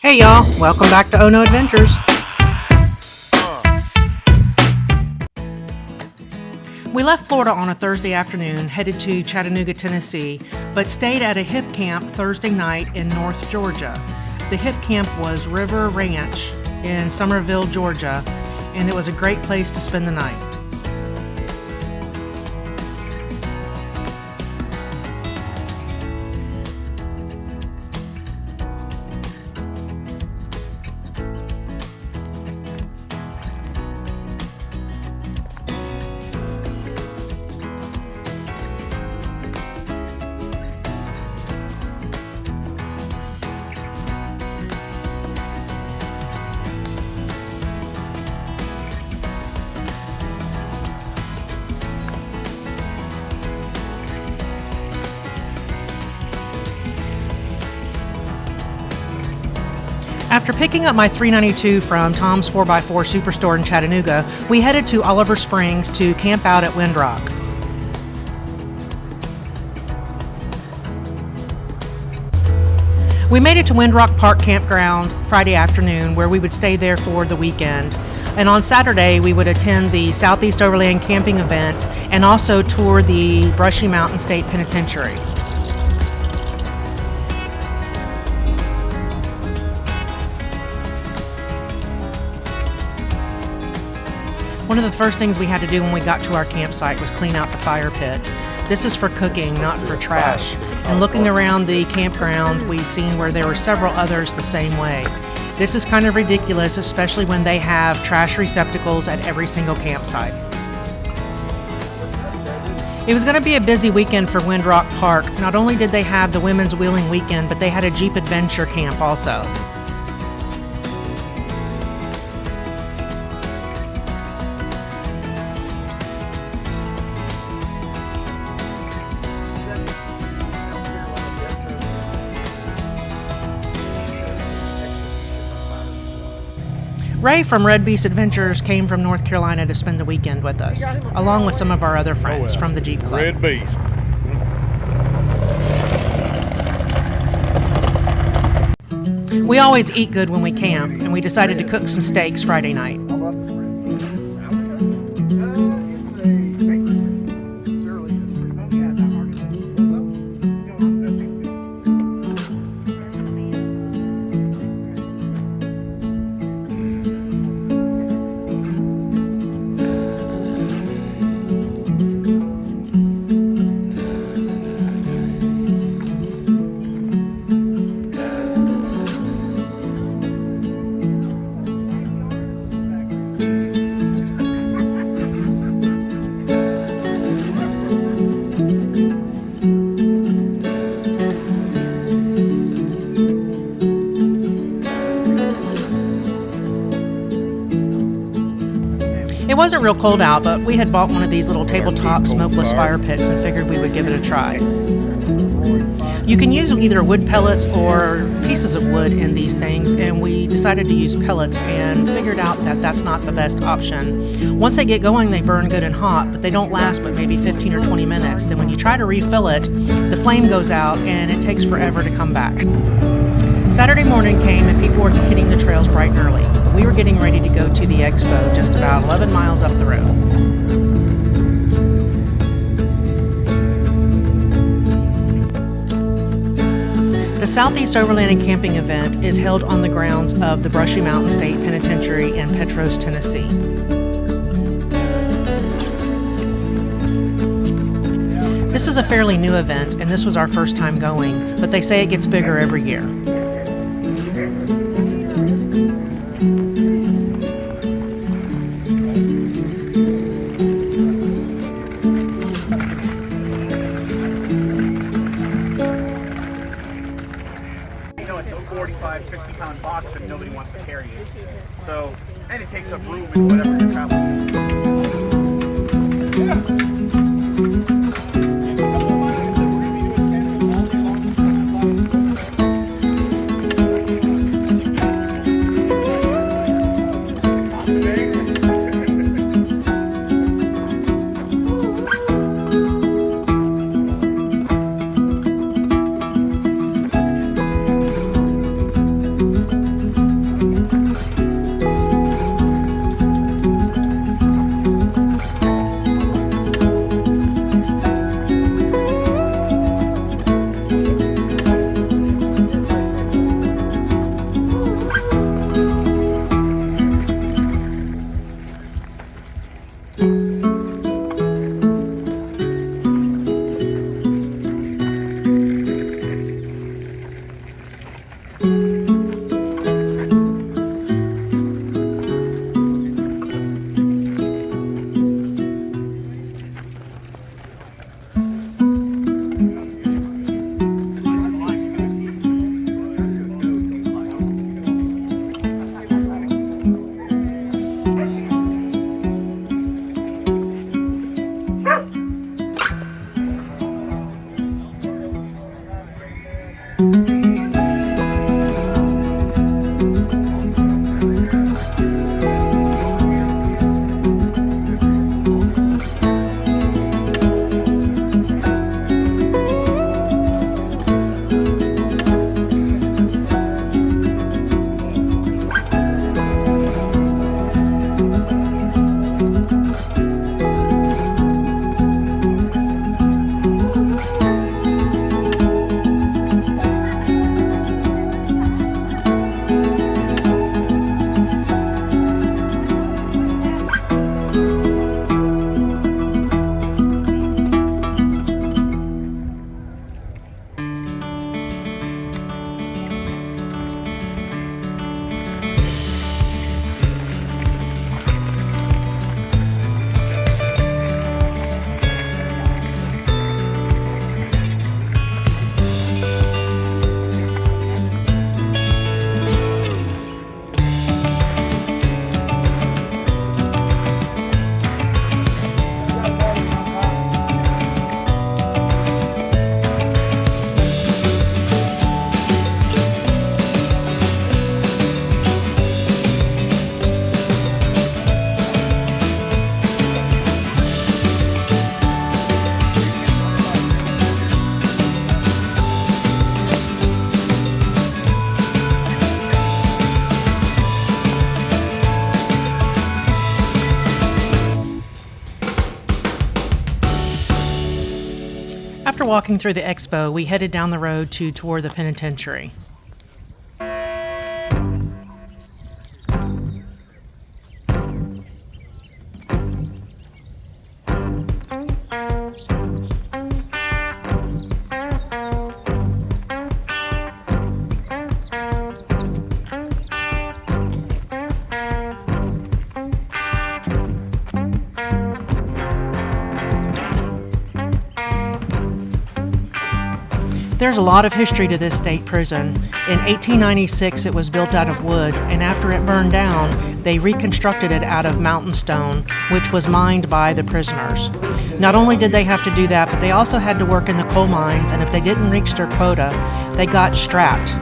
Hey y'all, welcome back to Oh No Adventures. We left Florida on a Thursday afternoon, headed to Chattanooga, Tennessee, but stayed at a hip camp Thursday night in North Georgia. The hip camp was River Ranch in Summerville, Georgia, and it was a great place to spend the night. After picking up my .392 from Tom's 4x4 Superstore in Chattanooga, we headed to Oliver Springs to camp out at Windrock. We made it to Windrock Park campground Friday afternoon, where we would stay there for the weekend. And on Saturday, we would attend the Southeast Overland camping event and also tour the Brushy Mountain State Penitentiary. One of the first things we had to do when we got to our campsite was clean out the fire pit. This is for cooking, not for trash. And looking around the campground, we seen where there were several others the same way. This is kind of ridiculous, especially when they have trash receptacles at every single campsite. It was going to be a busy weekend for Windrock Park. Not only did they have the Women's Wheeling Weekend, but they had a Jeep Adventure Camp also. Ray from Red Beast Adventures came from North Carolina to spend the weekend with us, along with some of our other friends from the Jeep Club. Red Beast. We always eat good when we camp, and we decided to cook some steaks Friday night. It wasn't real cold out, but we had bought one of these little tabletop smokeless fire pits and figured we would give it a try. You can use either wood pellets or pieces of wood in these things, and we decided to use pellets and figured out that that's not the best option. Once they get going, they burn good and hot, but they don't last but maybe 15 or 20 minutes. Then when you try to refill it, the flame goes out and it takes forever to come back. Saturday morning came and people were hitting the trails bright and early. We were getting ready to go to the Expo, just about 11 miles up the road. The Southeast Overland and Camping event is held on the grounds of the Brushy Mountain State Penitentiary in Petros, Tennessee. This is a fairly new event, and this was our first time going, but they say it gets bigger every year. It's a 45, 50-pound box and nobody wants to carry it. So, and it takes up room in whatever you're traveling to. After walking through the expo, we headed down the road to tour the penitentiary. There's a lot of history to this state prison. In 1896, it was built out of wood, and after it burned down, they reconstructed it out of mountain stone, which was mined by the prisoners. Not only did they have to do that, but they also had to work in the coal mines, and if they didn't reach their quota, they got strapped.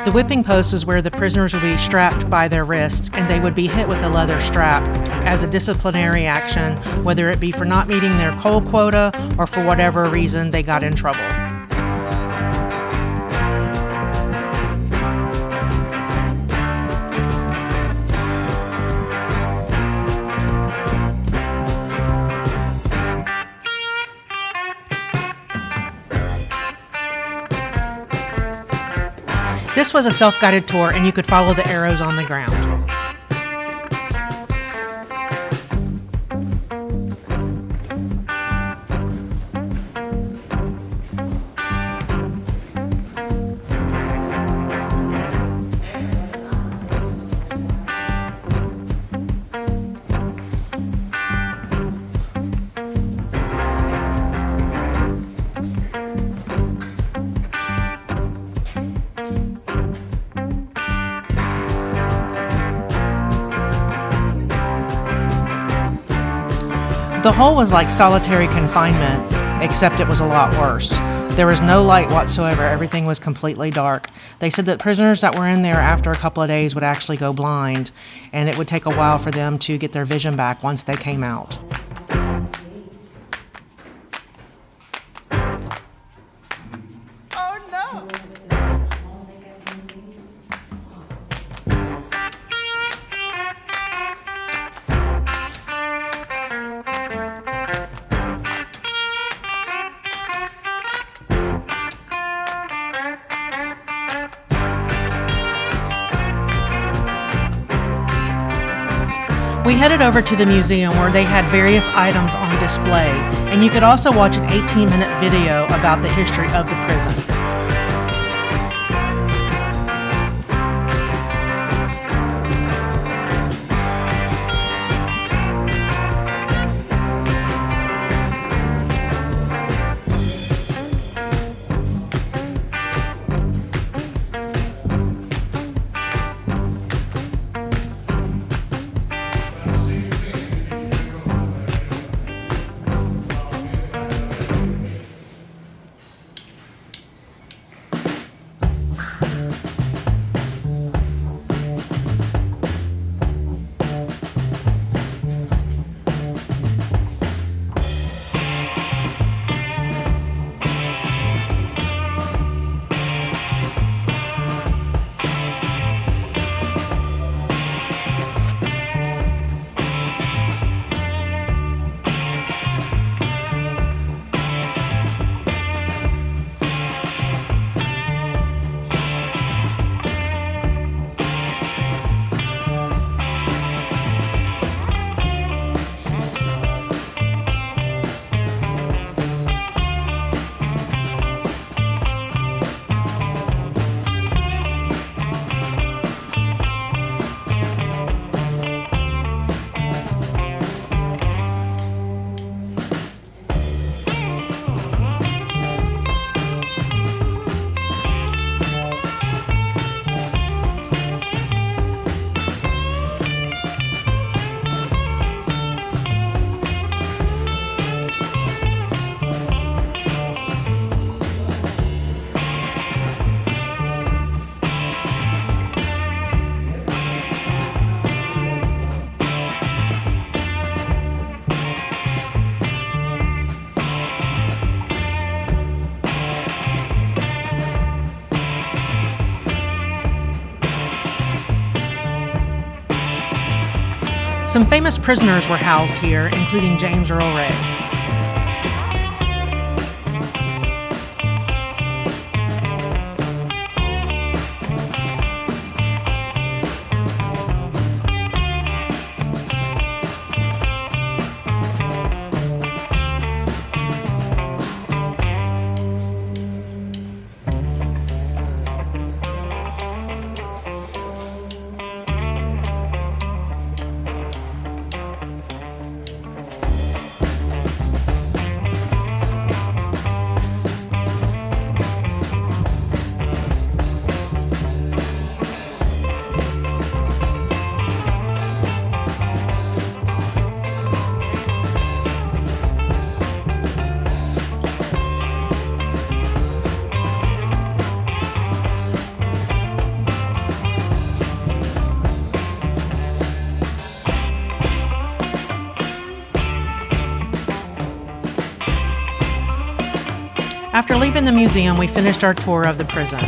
The whipping post is where the prisoners would be strapped by their wrists, and they would be hit with a leather strap as a disciplinary action, whether it be for not meeting their coal quota or for whatever reason they got in trouble. This was a self-guided tour, and you could follow the arrows on the ground. The hole was like solitary confinement, except it was a lot worse. There was no light whatsoever. Everything was completely dark. They said that prisoners that were in there after a couple of days would actually go blind, and it would take a while for them to get their vision back once they came out. We headed over to the museum where they had various items on display, and you could also watch an 18-minute video about the history of the prison. Some famous prisoners were housed here, including James Earl Ray. After leaving the museum, we finished our tour of the prison.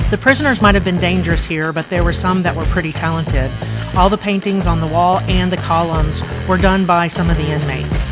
The prisoners might have been dangerous here, but there were some that were pretty talented. All the paintings on the wall and the columns were done by some of the inmates.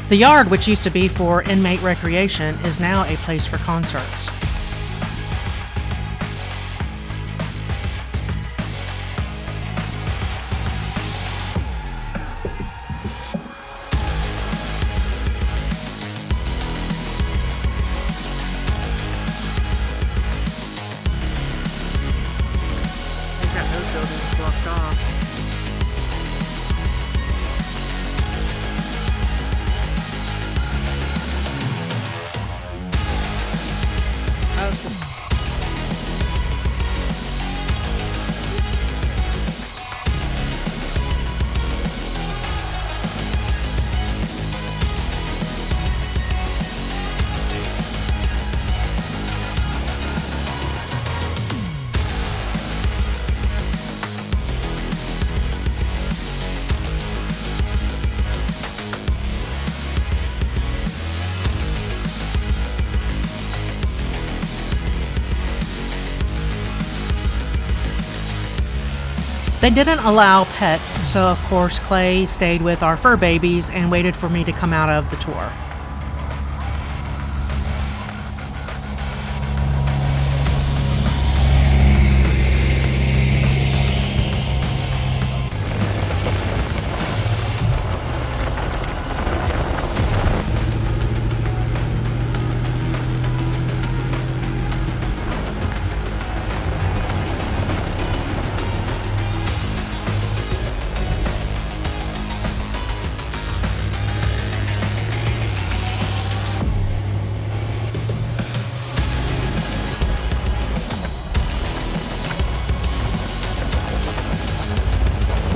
The yard, which used to be for inmate recreation, is now a place for concerts. They've got those buildings blocked off. They didn't allow pets, so of course Clay stayed with our fur babies and waited for me to come out of the tour.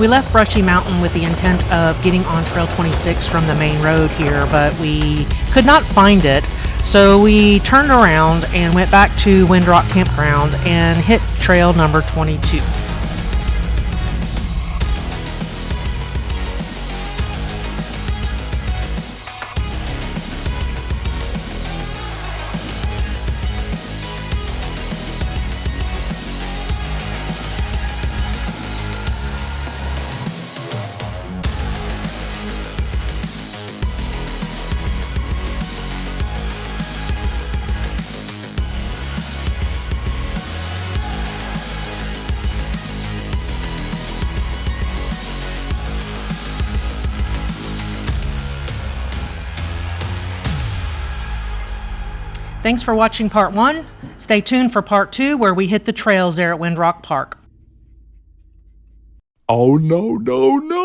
We left Brushy Mountain with the intent of getting on Trail 26 from the main road here, but we could not find it, so we turned around and went back to Windrock Campground and hit trail number 22. Thanks for watching part 1. Stay tuned for part 2 where we hit the trails there at Windrock Park. Oh, no, no, no.